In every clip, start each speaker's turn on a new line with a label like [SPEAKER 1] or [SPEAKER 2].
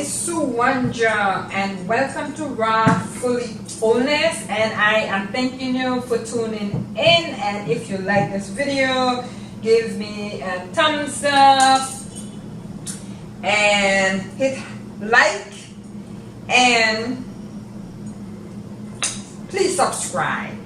[SPEAKER 1] is Sue Wanja, and welcome to Raw Fully Wholeness. And I am thanking you for tuning in. And if you like this video, give me a thumbs up and hit like, and please subscribe.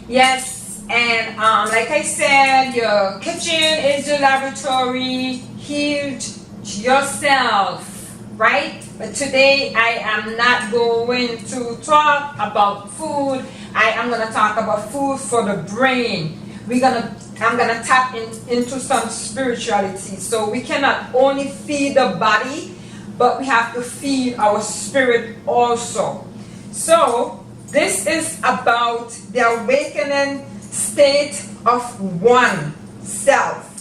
[SPEAKER 1] Yes, and like I said, your kitchen is your laboratory. Heal yourself, right? But today I am not going to talk about food. I am going to talk about food for the brain. I'm gonna tap into some spirituality. So we cannot only feed the body, but we have to feed our spirit also. So this is about the awakening state of oneself.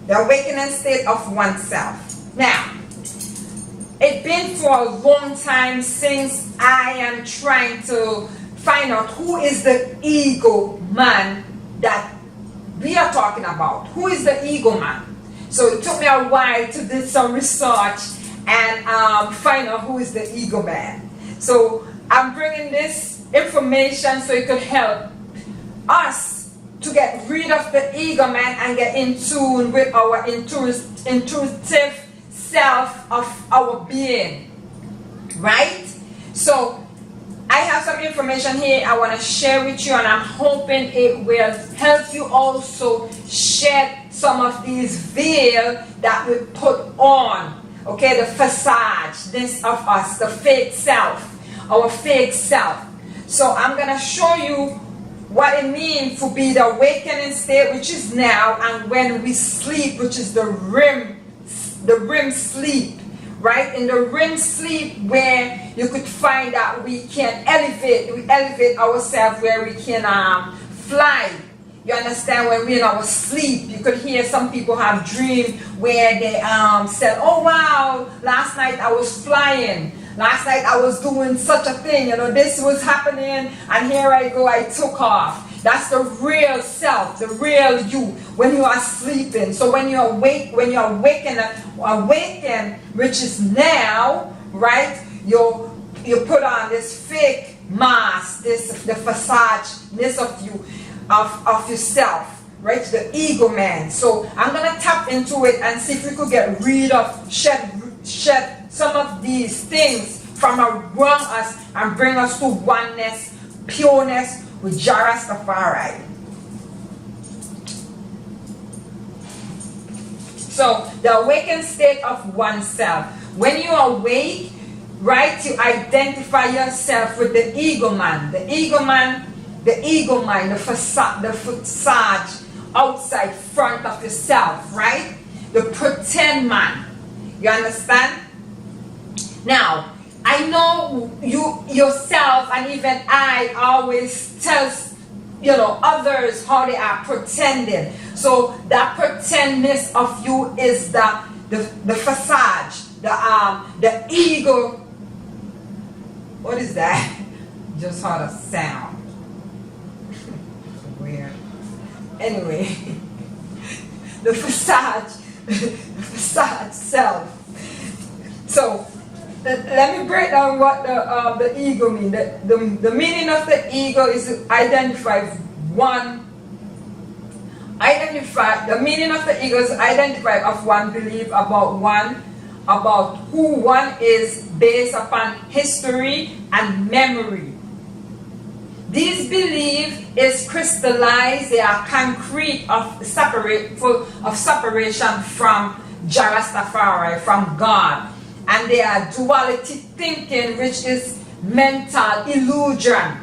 [SPEAKER 1] The awakening state of oneself. Now, it's been for a long time since I am trying to find out who is the ego man that we are talking about. Who is the ego man? So it took me a while to do some research and find out who is the ego man. So I'm bringing this information so it could help us to get rid of the ego man and get in tune with our intuitive self of our being, right? So I have some information here I want to share with you, and I'm hoping it will help you also shed some of these veil that we put on, okay, the facade, this of us, the fake self, our fake self. So I'm going to show you what it means to be the awakening state, which is now, and when we sleep, which is the REM sleep, right? In the REM sleep, where you could find that we can elevate ourselves, where we can fly. You understand? When we're in our sleep, you could hear some people have dreams where they said, oh wow, last night I was flying. Last night I was doing such a thing, this was happening, and here I go, I took off. That's the real self, the real you, when you are sleeping. So when you awake, when you awaken, which is now, right, you put on this fake mask, the facade of you, of yourself, right, the ego man. So I'm going to tap into it and see if we could get rid of, shed some of these things from around us and bring us to oneness, pureness with Jah Rastafari. So the awakened state of oneself. When you awake, right, you identify yourself with the ego man. The ego man, the ego mind, the facade outside front of yourself, right? The pretend man. You understand? Now, I know you yourself, and even I always tell others how they are pretending. So that pretendness of you is the facade, the ego. What is that? Just heard a sound. Weird. Anyway, the facade self. So let me break down what the ego means. The meaning of the ego is to identify one. The meaning of the ego is identify of one belief about who one is based upon history and memory. These beliefs is crystallized. They are concrete of separation from Jah Rastafari, from God. And they are duality thinking, which is mental illusion.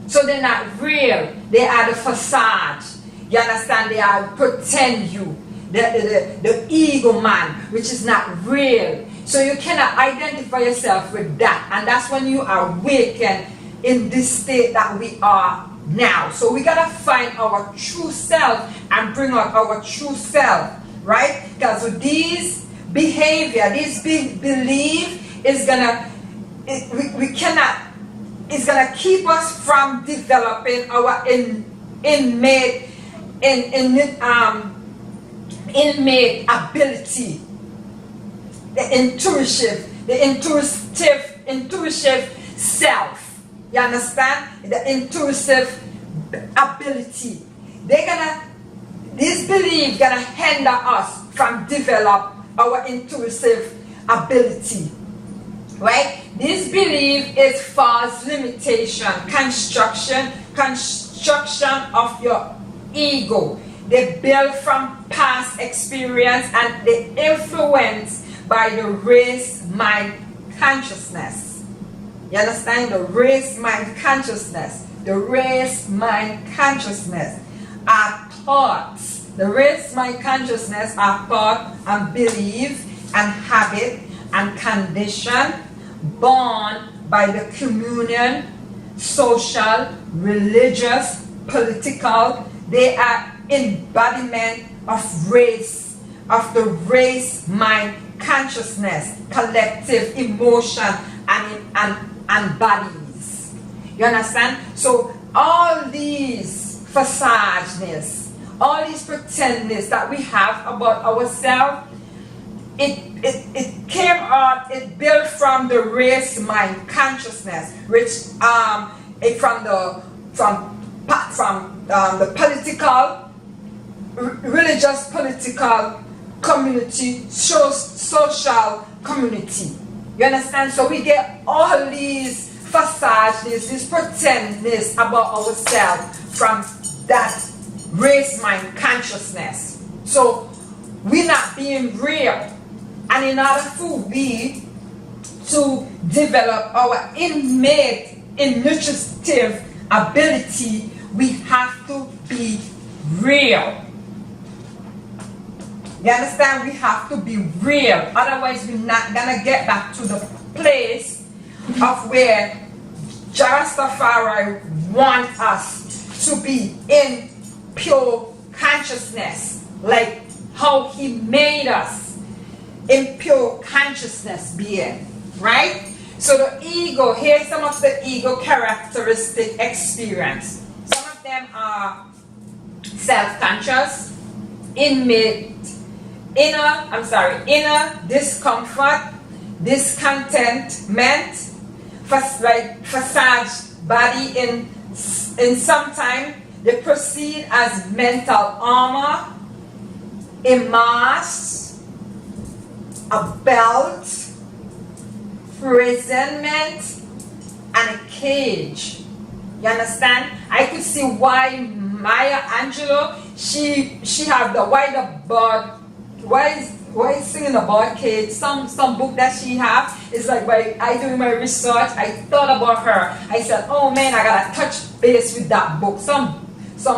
[SPEAKER 1] So they're not real. They are the facade. You understand? They are pretend you. The ego man, which is not real. So you cannot identify yourself with that. And that's when you awaken in this state that we are now. So we gotta find our true self and bring out our true self, right? Because with these behavior, this belief is gonna it's gonna keep us from developing our innate ability. intuitive self. You understand? The intuitive ability. This belief gonna hinder us from develop our intuitive ability. Right? This belief is false limitation, construction of your ego. They build from past experience and they influenced by the race mind consciousness. You understand? The race mind consciousness. The race mind consciousness are thoughts. The race mind consciousness are thought and belief and habit and condition born by the communion, social, religious, political. They are embodiment of race, of the race mind consciousness, collective emotion and bodies. You understand? So all these facadeness, all these pretendness that we have about ourselves, it came out, it built from the race mind consciousness, which from the political, religious, political community, social community. You understand? So we get all these facadeness, this pretendness about ourselves from that race mind consciousness. So we're not being real. And in order for we to develop our innate initiative ability, we have to be real. You understand? We have to be real. Otherwise, we're not gonna get back to the place of where Jarastafari wants us to be, in pure consciousness, like how he made us. In pure consciousness being, right? So the ego, here's some of the ego characteristic experience. Some of them are self-conscious, inner discomfort, discontentment, facade body in some time. They proceed as mental armor, a mask, a belt, imprisonment, and a cage. You understand? I could see why Maya Angelou, she have the why is singing about cage? Some book that she have is like, by I doing my research, I thought about her. I said, oh man, I gotta touch base with that book. Some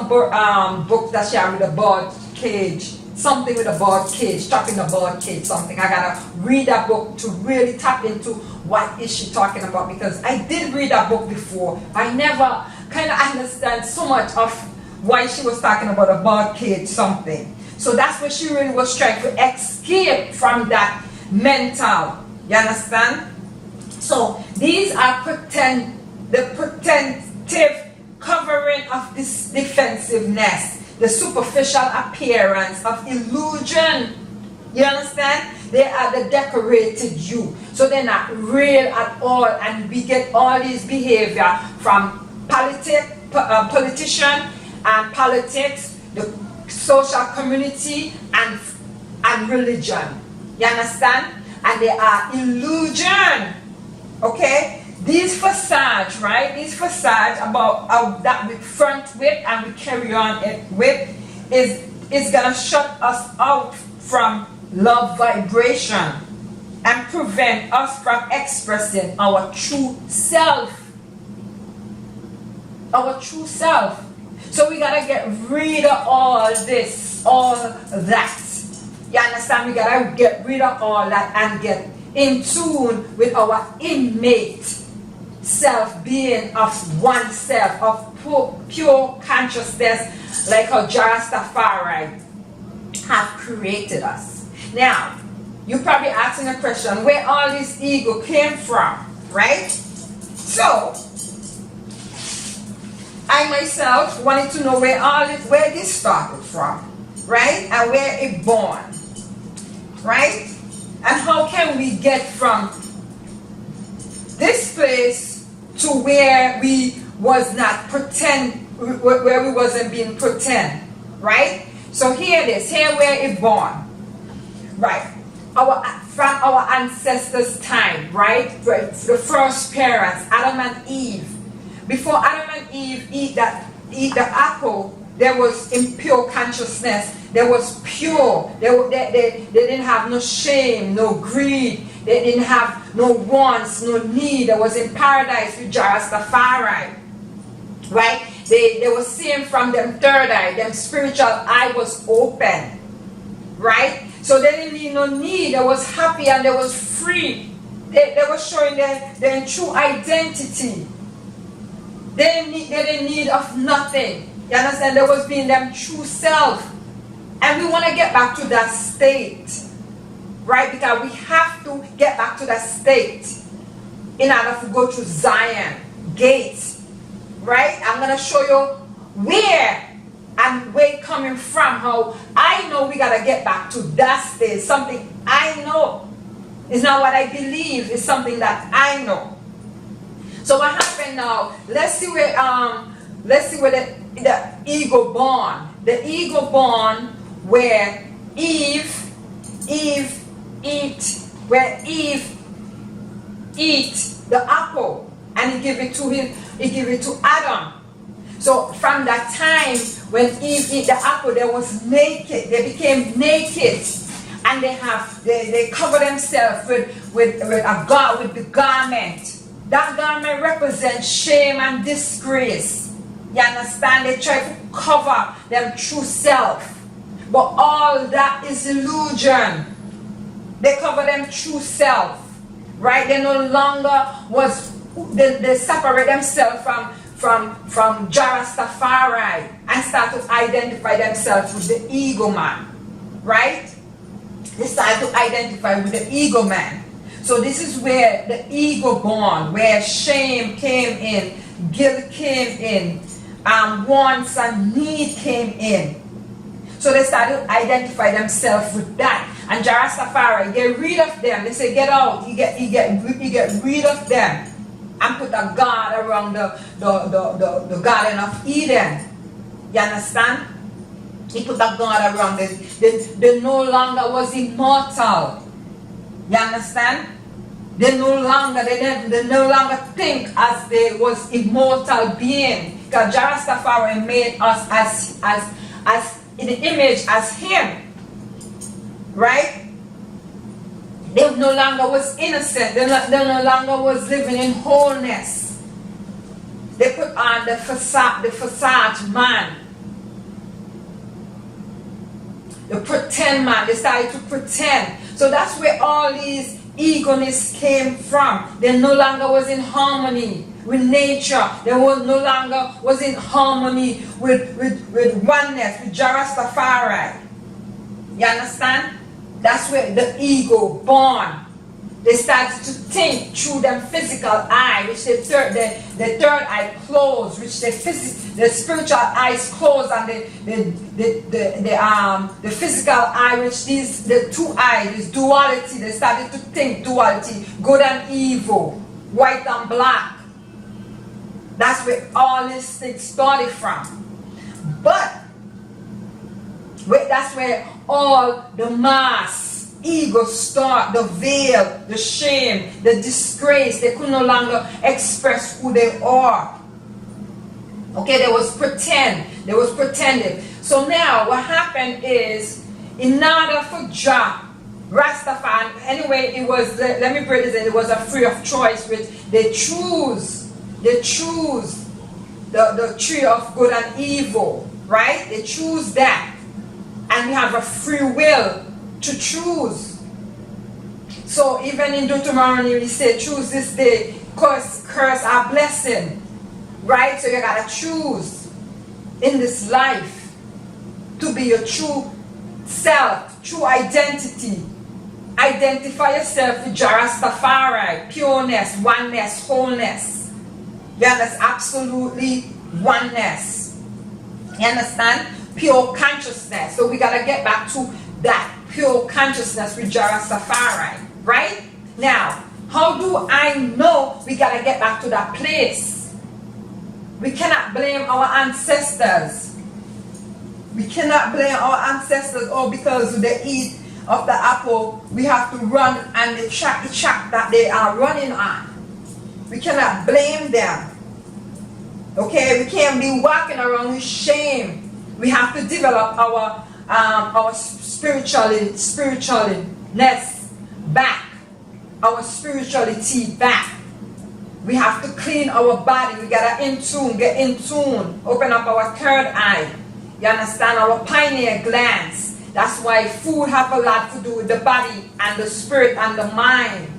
[SPEAKER 1] book that she have with a bird cage. Something with a bird cage, trapping a bird cage, something. I gotta read that book to really tap into what is she talking about, because I did read that book before. I never kind of understand so much of why she was talking about a bird cage something. So that's what she really was trying to escape from that mental. You understand? So these are the pretendtive covering of this defensiveness. The superficial appearance of illusion. You understand? They are the decorated you. So they're not real at all. And we get all these behavior from politician and politics, the social community, and religion. You understand? And they are illusion. Okay? These facades, right? These facades about that we front with and we carry on it with is gonna shut us out from love vibration and prevent us from expressing our true self. Our true self. So we gotta get rid of all this, all that. You understand? We gotta get rid of all that and get in tune with our innate self-being of oneself, of pure consciousness, like how Jarastafari have created us. Now, you're probably asking a question, where all this ego came from, right? So, I myself wanted to know where this started from, right? And where it born, right? And how can we get from this place to where we was not pretend, where we wasn't being pretend, right? So here it is, here where it born, right? From our ancestors' time, right? The first parents, Adam and Eve. Before Adam and Eve eat the apple, there was impure consciousness. There was pure. They didn't have no shame, no greed. They didn't have no wants, no need. They was in paradise with Rastafari. Right? They were seeing from them third eye. Them spiritual eye was open. Right? So they didn't need no need. They was happy and they was free. They were showing their true identity. They didn't need of nothing. You understand? They was being them true self. And we want to get back to that state. Right? Because we have to get back to that state in order to go to Zion gates. Right? I'm going to show you where and where it's coming from. How I know we got to get back to that state. Something I know. It's not what I believe. It's something that I know. So what happened now? Let's see where the ego born. The ego born where Eve eat the apple and he give it to Adam. So from that time when Eve eat the apple, they was naked. They became naked, and they cover themselves with the garment. That garment represents shame and disgrace. You understand? They try to cover their true self. But all that is illusion. They cover them true self. Right? They no longer they separate themselves from Rastafari and start to identify themselves with the ego man. Right? They start to identify with the ego man. So this is where the ego born, where shame came in, guilt came in, wants and need came in. So they started to identify themselves with that. And Rastafari get rid of them. They say, get out. You get rid of them and put a guard around the Garden of Eden. You understand? He put a guard around it. They no longer was immortal. You understand? They no longer think as they was immortal being. Because Rastafari made us as in the image as him. Right? They no longer was innocent. They no longer was living in wholeness. They put on the facade man. The pretend man. They started to pretend. So that's where all these eagerness came from. They no longer was in harmony with nature. They no longer was in harmony with oneness, with Rastafari. You understand? That's where the ego born. They started to think through them physical eye, which the third eye closed, which the spiritual eyes closed, and the physical eye, which the two eyes, this duality. They started to think duality, good and evil, white and black. That's where all these things started from. But that's where all the mass ego start, the veil, the shame, the disgrace. They could no longer express who they are. Okay, there was pretend. There was pretending. So now what happened is, in order for Rastafari, anyway, it was, let me put this in, it was a free of choice, which they choose the tree of good and evil, right? They choose that. And we have a free will to choose. So even in Deuteronomy, we say, choose this day, curse our blessing. Right? So you gotta choose in this life to be your true self, true identity. Identify yourself with Rastafari, pureness, oneness, wholeness. You understand? Absolutely oneness. You understand? Pure consciousness. So we gotta get back to that pure consciousness with Jah Rastafari, right? Now, how do I know we gotta get back to that place? We cannot blame our ancestors. We cannot blame our ancestors, because they eat of the apple, we have to run and the track that they are running on. We cannot blame them. Okay, we can't be walking around with shame. We have to develop our spiritualness back, our spirituality back. We have to clean our body. We gotta get in tune, open up our third eye. You understand? Our pineal glands. That's why food have a lot to do with the body and the spirit and the mind.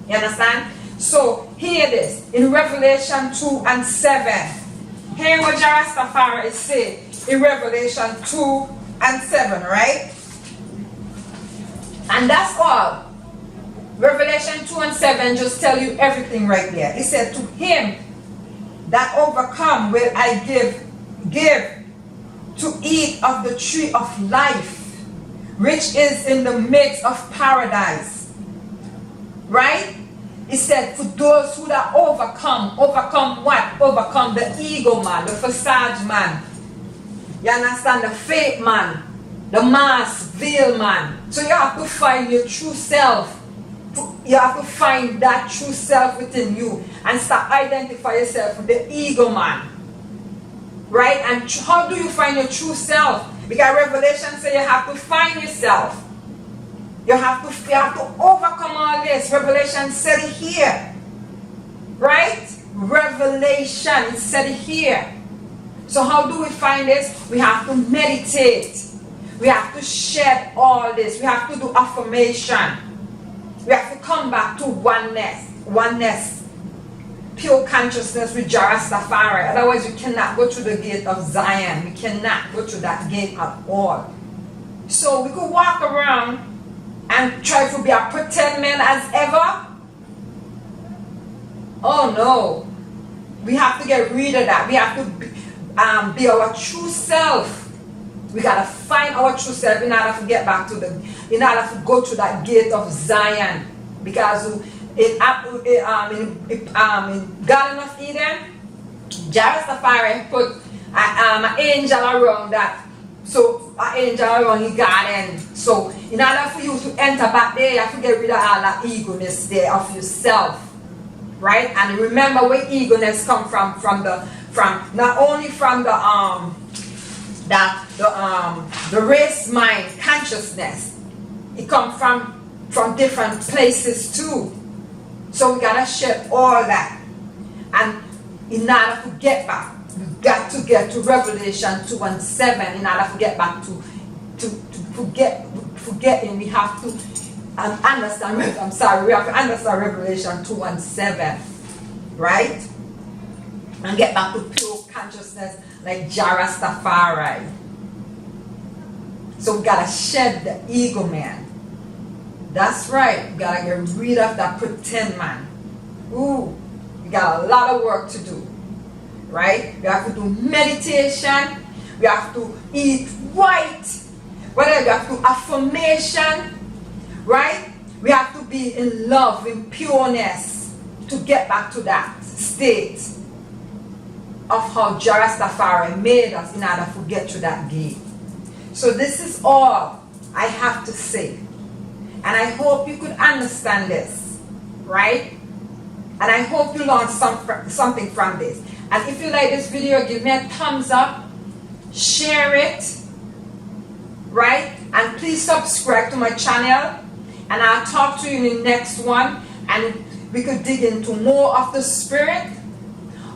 [SPEAKER 1] You understand? So hear this in Revelation 2:7. Hear what Jah Rastafari is saying in Revelation 2:7, right? And that's all. Revelation 2:7 just tell you everything right there. It said, to him that overcome will I give to eat of the tree of life, which is in the midst of paradise. Right? It said, for those who that overcome what? Overcome the ego man, the facade man. You understand? The fake man, the mask, veil man. So you have to find your true self. You have to find that true self within you and start identify yourself with the ego man. Right? And how do you find your true self? Because Revelation says you have to find yourself. You have to overcome all this. Revelation said it here. Right? Revelation, it said it here. So how do we find this? We have to meditate. We have to shed all this. We have to do affirmation. We have to come back to oneness. Pure consciousness with Jah Rastafari. Otherwise we cannot go through the gate of Zion. We cannot go through that gate at all. So we could walk around and try to be a pretend man as ever. Oh no. We have to get rid of that. We have to be our true self. We gotta find our true self in order to get back to in order to go to that gate of Zion. Because in Garden of Eden, Jah Rastafari put an angel around that. So an angel around the garden. So in order for you to enter back there, you have to get rid of all that egoness there of yourself. Right? And remember where egoness come from not only from the race mind consciousness. It comes from different places too. So we gotta shed all that. And in order to get back, we got to get to Revelation 2:7 in order to get back to forgetting. We have to understand. We have to understand Revelation 2:7, right? And get back to pure consciousness like Jah Rastafari. So we gotta shed the ego man. That's right. We gotta get rid of that pretend man. Ooh, we got a lot of work to do. Right? We have to do meditation. We have to eat right. Whatever, we have to do affirmation. Right? We have to be in love, in pureness to get back to that state of how Jah Rastafari made us in order to get to that gate. So this is all I have to say. And I hope you could understand this, right? And I hope you learned something from this. And if you like this video, give me a thumbs up, share it, right? And please subscribe to my channel. And I'll talk to you in the next one. And we could dig into more of the spirit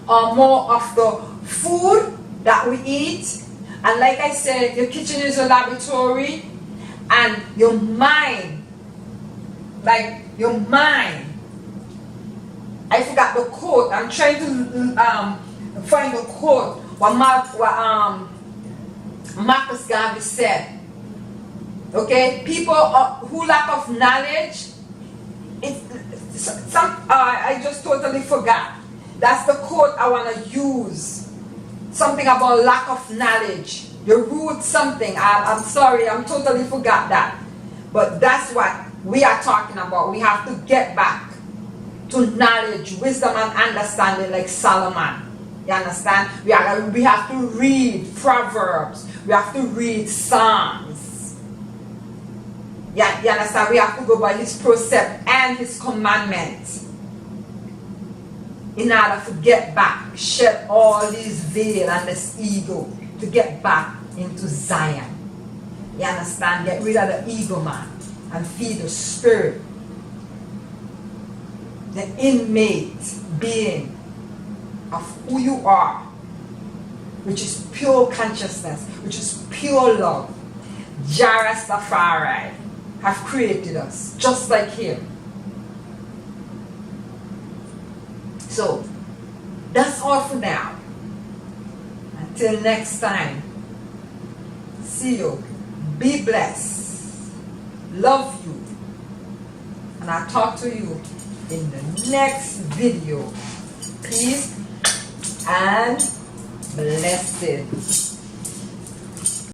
[SPEAKER 1] or more of the food that we eat. And like I said, your kitchen is a laboratory. And your mind, I forgot the quote. I'm trying to find the quote what Marcus Garvey said. Okay, people who lack of knowledge, I just totally forgot. That's the quote I want to use. Something about lack of knowledge. The root something. I'm sorry, I'm totally forgot that. But that's what we are talking about. We have to get back to knowledge, wisdom, and understanding like Solomon. You understand? We have to read Proverbs. We have to read Psalms. Yeah, you understand? We have to go by his precept and his commandments in order to get back, shed all this veil and this ego to get back into Zion. You understand? Get rid of the ego man and feed the spirit, the inmate being of who you are, which is pure consciousness, which is pure love. Jah Rastafari have created us just like him. So that's all for now. Until next time, see you. Be blessed. Love you. And I'll talk to you in the next video. Peace and blessings.